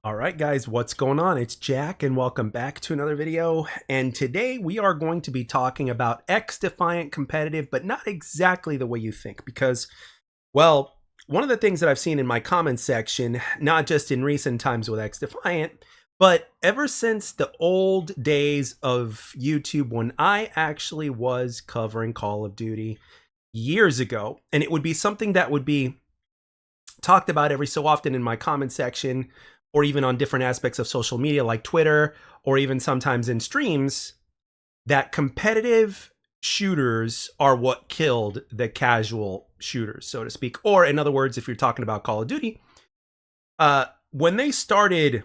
All right, guys, what's going on? It's Jack, and welcome back to another video. And today we are going to be talking about XDefiant competitive, but not exactly the way you think. Because, well, one of the things that I've seen in my comments section, not just in recent times with XDefiant, but ever since the old days of YouTube when I actually was covering Call of Duty years ago, and it would be something that would be talked about every so often in my comment section or even on different aspects of social media like Twitter or even sometimes in streams, that competitive shooters are what killed the casual shooters, so to speak. Or in other words, if you're talking about Call of Duty, when they started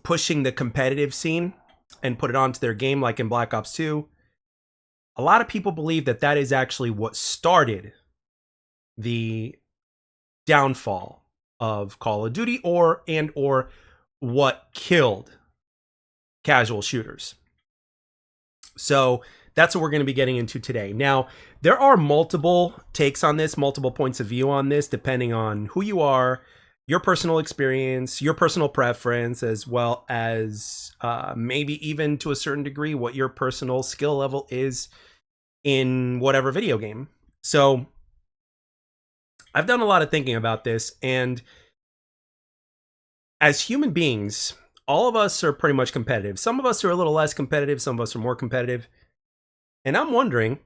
pushing the competitive scene and put it onto their game like in Black Ops 2, a lot of people believe that that is actually what started the downfall of Call of Duty or what killed casual shooters. So that's what we're going to be getting into today. Now, there are multiple takes on this, multiple points of view on this, depending on who you are, your personal experience, your personal preference, as well as maybe even to a certain degree what your personal skill level is in whatever video game. So I've done a lot of thinking about this, and as human beings, all of us are pretty much competitive. Some of us are a little less competitive, some of us are more competitive. And I'm wondering,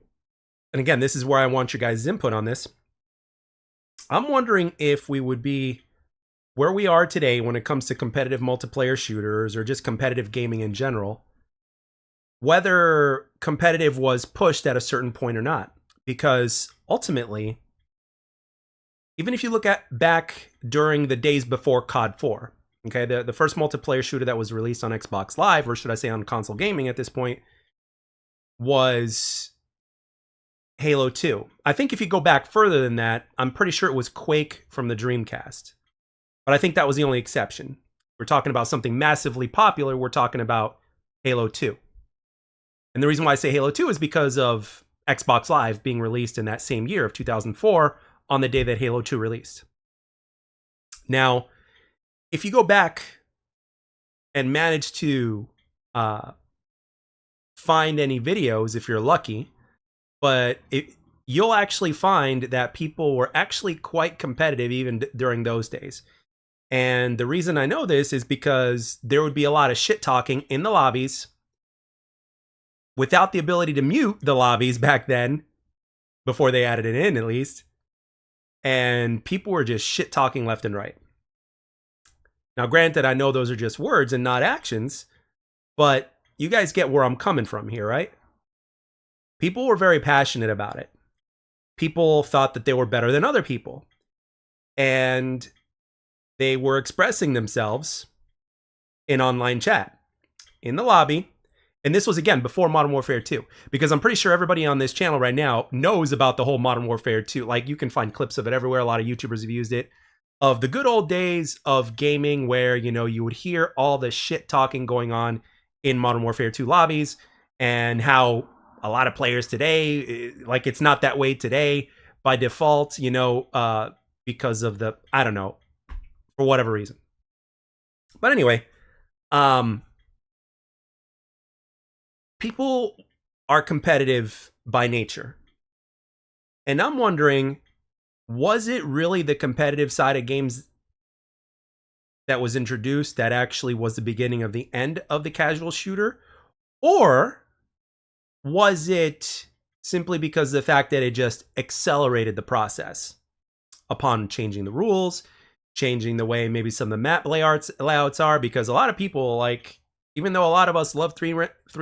and again, this is where I want your guys' input on this. I'm wondering if we would be where we are today when it comes to competitive multiplayer shooters or just competitive gaming in general, whether competitive was pushed at a certain point or not. Because ultimately, even if you look at back during the days before COD 4, okay, the first multiplayer shooter that was released on Xbox Live, or should I say on console gaming at this point, was Halo 2. I think if you go back further than that, I'm pretty sure it was Quake from the Dreamcast. But I think that was the only exception. We're talking about something massively popular. We're talking about Halo 2. And the reason why I say Halo 2 is because of Xbox Live being released in that same year of 2004 on the day that Halo 2 released. Now, if you go back and manage to find any videos, if you're lucky, but you'll actually find that people were actually quite competitive even during those days. And the reason I know this is because there would be a lot of shit talking in the lobbies without the ability to mute the lobbies back then, before they added it in at least. And people were just shit talking left and right. Now, granted, I know those are just words and not actions, but you guys get where I'm coming from here, right? People were very passionate about it. People thought that they were better than other people. And they were expressing themselves in online chat, in the lobby. And this was, again, before Modern Warfare 2. Because I'm pretty sure everybody on this channel right now knows about the whole Modern Warfare 2. Like, you can find clips of it everywhere. A lot of YouTubers have used it. Of the good old days of gaming where, you know, you would hear all the shit talking going on in Modern Warfare 2 lobbies, and how a lot of players today, like, it's not that way today by default, you know, because of the, I don't know, for whatever reason. But anyway, people are competitive by nature. And I'm wondering, was it really the competitive side of games that was introduced that actually was the beginning of the end of the casual shooter? Or was it simply because of the fact that it just accelerated the process upon changing the rules, changing the way maybe some of the map layouts are? Because a lot of people, like, even though a lot of us love three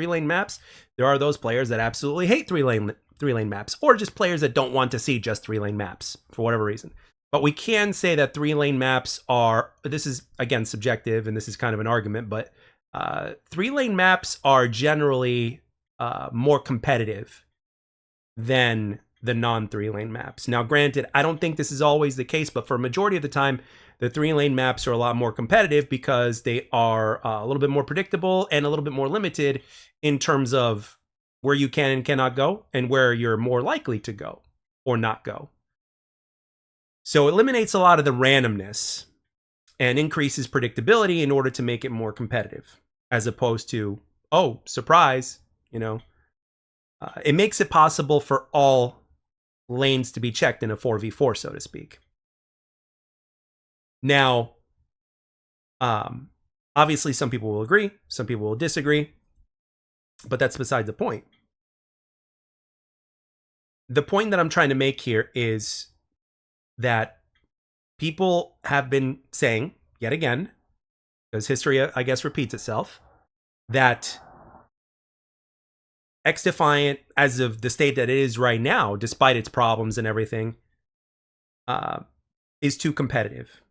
lane maps, there are those players that absolutely hate three lane maps, or just players that don't want to see just 3-lane maps for whatever reason. But we can say that 3-lane maps are, this is again subjective and this is kind of an argument, but 3-lane maps are generally more competitive than the non-3-lane maps. Now, granted, I don't think this is always the case, but for a majority of the time, the 3-lane maps are a lot more competitive because they are a little bit more predictable and a little bit more limited in terms of where you can and cannot go and where you're more likely to go or not go. So it eliminates a lot of the randomness and increases predictability in order to make it more competitive, as opposed to, oh, surprise, it makes it possible for all lanes to be checked in a 4v4, so to speak. Now, obviously, some people will agree, some people will disagree, but that's beside the point. The point that I'm trying to make here is that people have been saying, yet again, because history, I guess, repeats itself, that XDefiant, as of the state that it is right now, despite its problems and everything, is too competitive.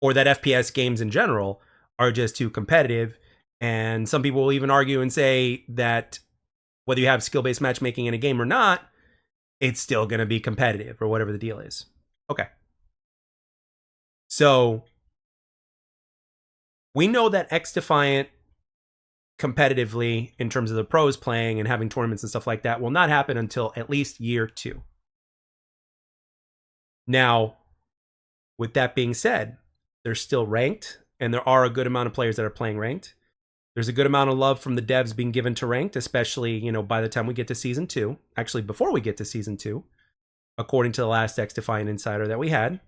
Or that FPS games in general are just too competitive. And some people will even argue and say that whether you have skill-based matchmaking in a game or not, it's still going to be competitive, or whatever the deal is. Okay. So we know that XDefiant competitively, in terms of the pros playing and having tournaments and stuff like that, will not happen until at least year 2. Now, with that being said, they're still ranked, and there are a good amount of players that are playing ranked. There's a good amount of love from the devs being given to ranked, especially, by the time we get to Season 2. Actually, before we get to Season 2, according to the last XDefiant Insider that we had.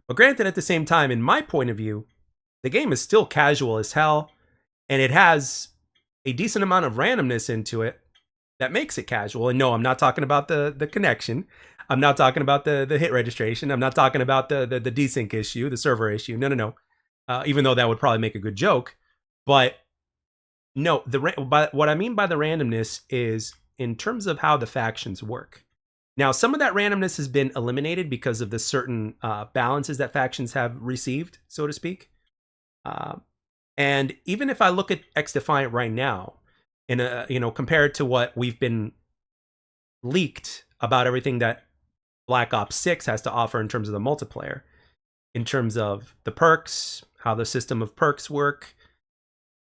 But granted, at the same time, in my point of view, the game is still casual as hell, and it has a decent amount of randomness into it that makes it casual. And no, I'm not talking about the connection. I'm not talking about the hit registration. I'm not talking about the desync issue, the server issue. No. Even though that would probably make a good joke. But no, what I mean by the randomness is in terms of how the factions work. Now, some of that randomness has been eliminated because of the certain balances that factions have received, so to speak. And even if I look at XDefiant right now, compared to what we've been leaked about everything that Black Ops 6 has to offer in terms of the multiplayer, in terms of the perks, how the system of perks work,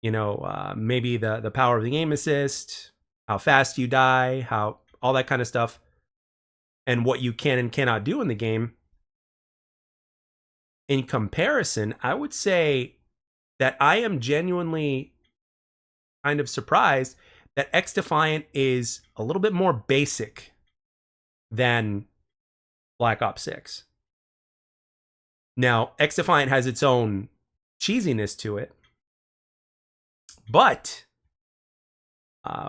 maybe the power of the aim assist, how fast you die, how all that kind of stuff, and what you can and cannot do in the game. In comparison, I would say that I am genuinely kind of surprised that XDefiant is a little bit more basic than Black Ops 6. Now, XDefiant has its own cheesiness to it, but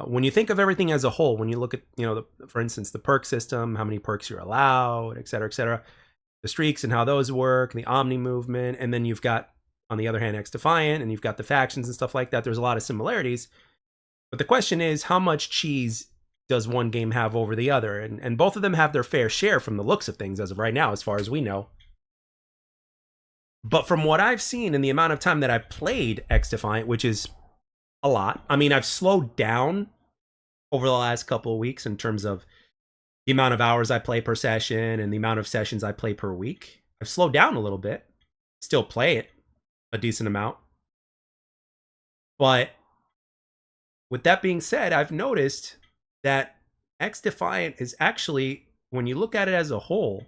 when you think of everything as a whole, when you look at, for instance, the perk system, how many perks you're allowed, et cetera, the streaks and how those work, the Omni movement, and then you've got, on the other hand, XDefiant, and you've got the factions and stuff like that. There's a lot of similarities. But the question is, how much cheese does one game have over the other? And both of them have their fair share from the looks of things as of right now, as far as we know. But from what I've seen in the amount of time that I've played XDefiant, which is a lot. I mean, I've slowed down over the last couple of weeks in terms of the amount of hours I play per session and the amount of sessions I play per week. I've slowed down a little bit. Still play it a decent amount. But with that being said, I've noticed that XDefiant is actually, when you look at it as a whole,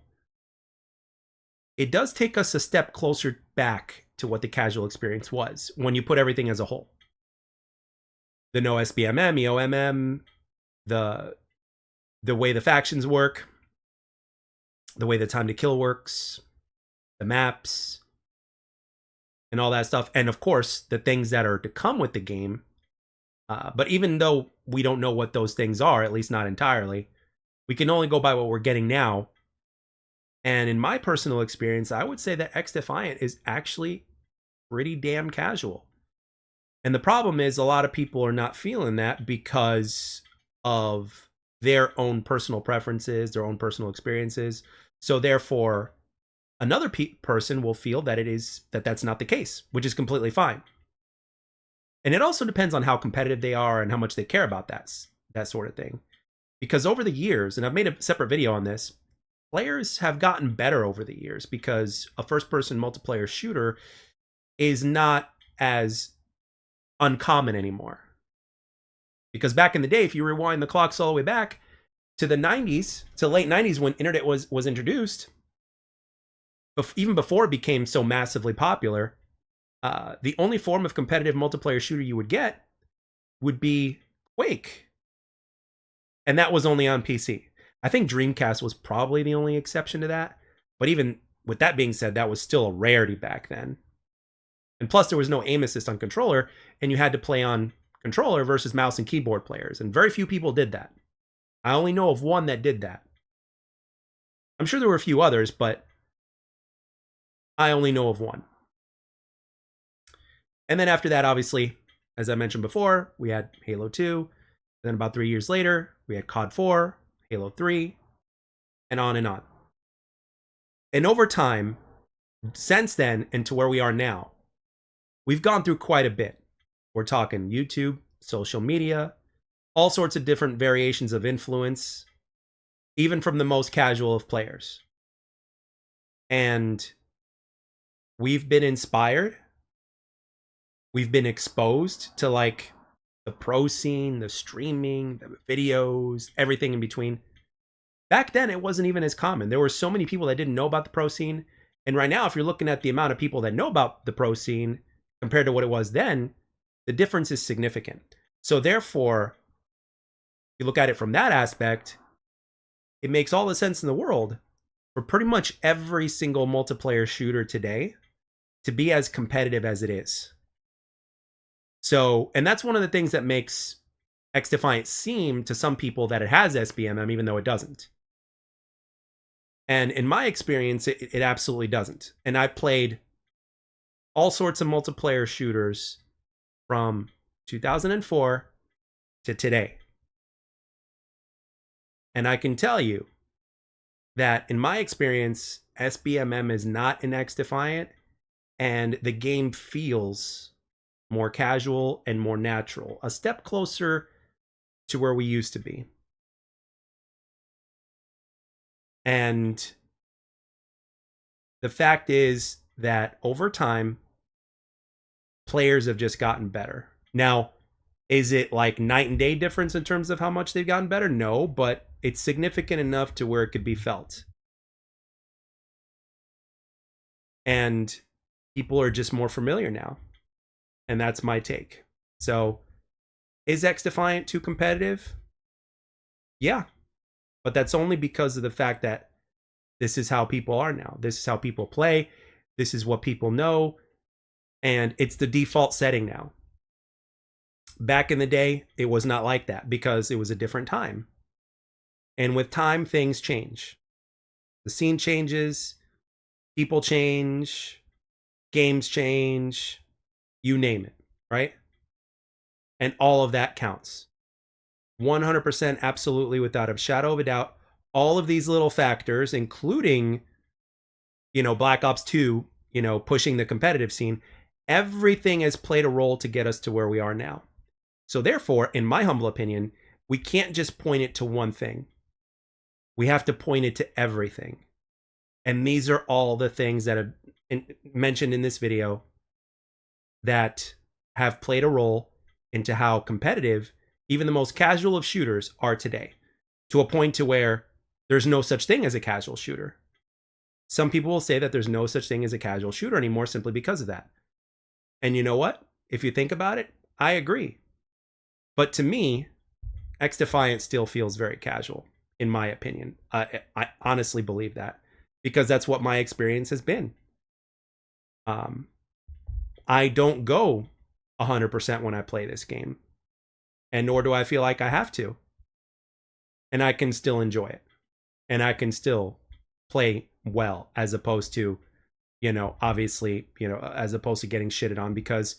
it does take us a step closer back to what the casual experience was when you put everything as a whole. The no SBMM, EOMM, the way the factions work, the way the time to kill works, the maps, and all that stuff. And of course, the things that are to come with the game. But even though we don't know what those things are, at least not entirely, we can only go by what we're getting now. And in my personal experience, I would say that XDefiant is actually pretty damn casual. And the problem is a lot of people are not feeling that because of their own personal preferences, their own personal experiences. So therefore, another person will feel that that's not the case, which is completely fine. And it also depends on how competitive they are and how much they care about that sort of thing. Because over the years, and I've made a separate video on this, players have gotten better over the years because a first-person multiplayer shooter is not as uncommon anymore. Because back in the day, if you rewind the clocks all the way back to the 90s, to late 90s when internet was introduced, even before it became so massively popular, the only form of competitive multiplayer shooter you would get would be Quake. And that was only on PC. I think Dreamcast was probably the only exception to that. But even with that being said, that was still a rarity back then. And plus, there was no aim assist on controller, and you had to play on controller versus mouse and keyboard players. And very few people did that. I only know of one that did that. I'm sure there were a few others, but I only know of one. And then after that, obviously, as I mentioned before, we had Halo 2. Then about 3 years later, we had COD 4, Halo 3, and on and on. And over time, since then and to where we are now, we've gone through quite a bit. We're talking YouTube, social media, all sorts of different variations of influence, even from the most casual of players. And we've been inspired. We've been exposed to like the pro scene, the streaming, the videos, everything in between. Back then, it wasn't even as common. There were so many people that didn't know about the pro scene. And right now, if you're looking at the amount of people that know about the pro scene compared to what it was then, the difference is significant. So therefore, you look at it from that aspect, it makes all the sense in the world for pretty much every single multiplayer shooter today to be as competitive as it is. So, and that's one of the things that makes XDefiant seem to some people that it has SBMM, even though it doesn't. And in my experience, it absolutely doesn't. And I played all sorts of multiplayer shooters from 2004 to today. And I can tell you that in my experience, SBMM is not an XDefiant, and the game feels more casual and more natural, a step closer to where we used to be. And the fact is that over time, players have just gotten better. Now, is it like night and day difference in terms of how much they've gotten better? No, but it's significant enough to where it could be felt. And people are just more familiar now. And that's my take. So, is XDefiant too competitive? Yeah. But that's only because of the fact that this is how people are now. This is how people play. This is what people know. And it's the default setting now. Back in the day, it was not like that because it was a different time. And with time, things change. The scene changes, people change, games change, you name it, right? And all of that counts. 100% absolutely without a shadow of a doubt. All of these little factors, including, Black Ops 2, pushing the competitive scene, everything has played a role to get us to where we are now. So therefore, in my humble opinion, we can't just point it to one thing. We have to point it to everything. And these are all the things that are mentioned in this video that have played a role into how competitive even the most casual of shooters are today, to a point to where there's no such thing as a casual shooter. Some people will say that there's no such thing as a casual shooter anymore simply because of that. And you know what? If you think about it, I agree. But to me, XDefiant still feels very casual, in my opinion. I honestly believe that because that's what my experience has been. I don't go 100% when I play this game, and nor do I feel like I have to. And I can still enjoy it, and I can still play well, as opposed to, obviously, as opposed to getting shitted on because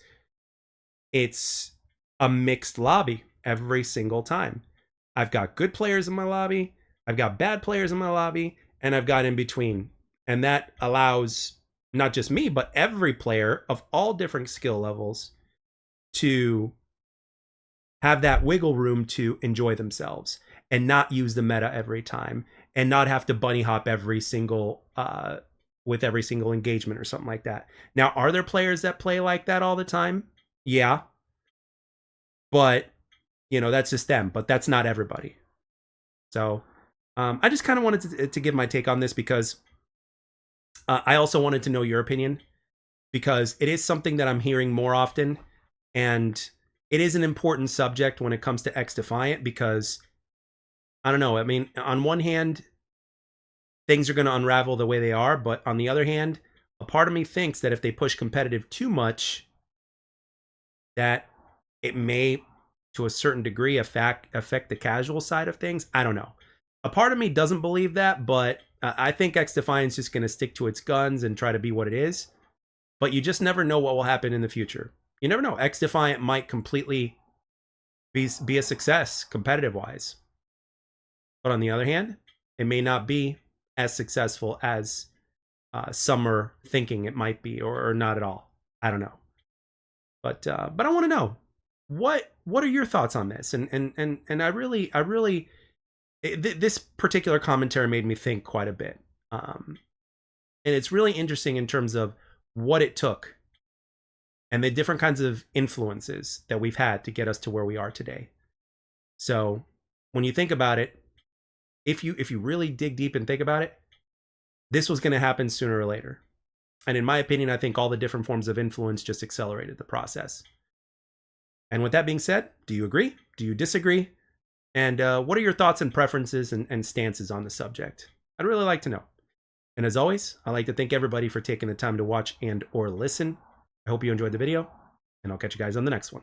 it's a mixed lobby every single time. I've got good players in my lobby, I've got bad players in my lobby, and I've got in between. And that allows not just me, but every player of all different skill levels to have that wiggle room to enjoy themselves and not use the meta every time and not have to bunny hop every single with every single engagement or something like that. Now, are there players that play like that all the time? Yeah. But, that's just them. But that's not everybody. So I just kind of wanted to give my take on this because I also wanted to know your opinion because it is something that I'm hearing more often, and it is an important subject when it comes to XDefiant because I don't know. I mean, on one hand, things are going to unravel the way they are, but on the other hand, a part of me thinks that if they push competitive too much, that it may, to a certain degree, affect the casual side of things. I don't know. A part of me doesn't believe that, but I think XDefiant is just going to stick to its guns and try to be what it is. But you just never know what will happen in the future. You never know. XDefiant might completely be a success competitive wise. But on the other hand, it may not be as successful as some are thinking it might be, or not at all. I don't know. But I want to know what are your thoughts on this? And I really this particular commentary made me think quite a bit. And it's really interesting in terms of what it took and the different kinds of influences that we've had to get us to where we are today. So when you think about it, if you really dig deep and think about it, this was going to happen sooner or later. And in my opinion, I think all the different forms of influence just accelerated the process. And with that being said, do you agree? Do you disagree? And what are your thoughts and preferences and stances on the subject? I'd really like to know. And as always, I'd like to thank everybody for taking the time to watch and or listen. I hope you enjoyed the video, and I'll catch you guys on the next one.